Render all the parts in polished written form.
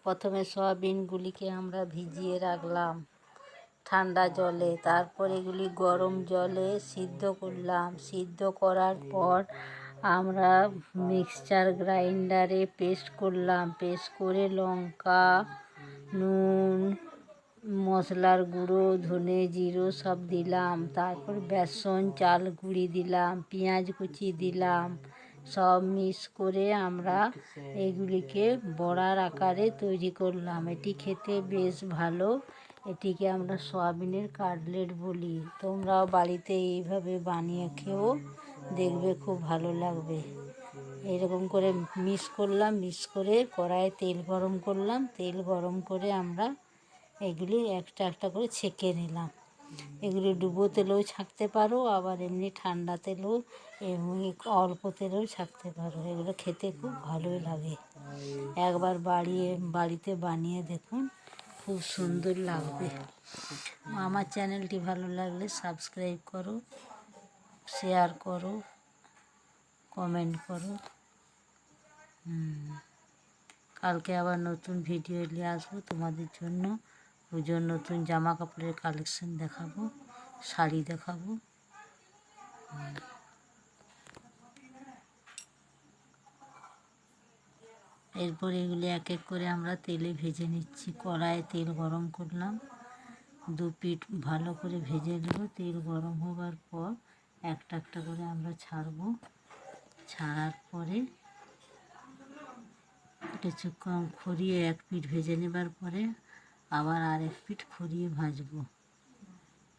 প্রথমে সয়াবিনগুলিকে আমরা ভিজিয়ে রাখলাম ঠান্ডা জলে, তারপর এগুলি গরম জলে সিদ্ধ করলাম। সিদ্ধ করার পর আমরা মিক্সচার গ্রাইন্ডারে পেস্ট করলাম। পেস্ট করে লঙ্কা, নুন, মশলার গুঁড়ো, ধনে জিরে সব দিলাম। তারপর বেসন, চাল গুঁড়ি দিলাম, পেঁয়াজ কুচি দিলাম। সব মিক্স করে আমরা এগুলিকে বড়ার আকারে তৈরি করলাম। এটি খেতে বেশ ভালো। এটিকে আমরা সয়াবিনের কাটলেট বলি। তোমরাও বাড়িতে এইভাবে বানিয়ে খেও, দেখবে খুব ভালো লাগবে। এরকম করে মিক্স করলাম। মিক্স করে কড়াইয়ে তেল গরম করলাম। তেল গরম করে আমরা এগুলি একটা একটা করে ছেঁকে নিলাম। এগুলি ডুবো তেলেও ছাঁকতে পারো, আবার এমনি ঠান্ডা তেলেও, এমনি অল্প তেলেও ছাঁকতে পারো। এগুলো খেতে খুব ভালোই লাগে। একবার বাড়িতে বানিয়ে দেখুন, খুব সুন্দর লাগবে। আমার চ্যানেলটি ভালো লাগলে সাবস্ক্রাইব করো, শেয়ার করো, কমেন্ট করো। কালকে আবার নতুন ভিডিও নিয়ে আসবো তোমাদের জন্য। পুজোর নতুন জামা কাপড়ের কালেকশন দেখাবো, শাড়ি দেখাবো। এরপর এগুলি এক এক করে আমরা তেলে ভেজে নিচ্ছি। কড়াইয়ে তেল গরম করলাম, দু পিঠ ভালো করে ভেজে নেব। তেল গরম হবার পর একটা একটা করে আমরা ছাড়বো। ছাড়ার পরে কিছুক্ষণ খড়িয়ে এক পিঠ ভেজে নেবার পরে আবার আরেক পিঠ খড়িয়ে ভাজবো।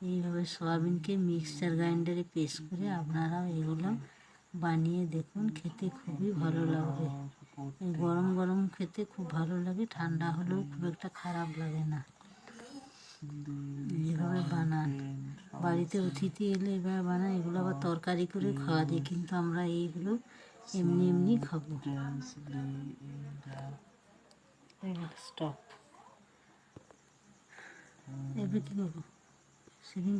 এইভাবে সয়াবিনকে মিক্সচার গ্রাইন্ডারে পেস্ট করে আপনারাও এগুলো বানিয়ে দেখুন, খেতে খুবই ভালো লাগবে। এই গরম গরম খেতে খুব ভালো লাগে, ঠান্ডা হলেও খুব একটা খারাপ লাগে না। এইভাবে বানান। বাড়িতে অতিথি এলে এভাবে বানান। এগুলো আবার তরকারি করে খাওয়া যায়, কিন্তু আমরা এইগুলো এমনি এমনি খাবো। স্টপ। এবার কী করবো? সেদিন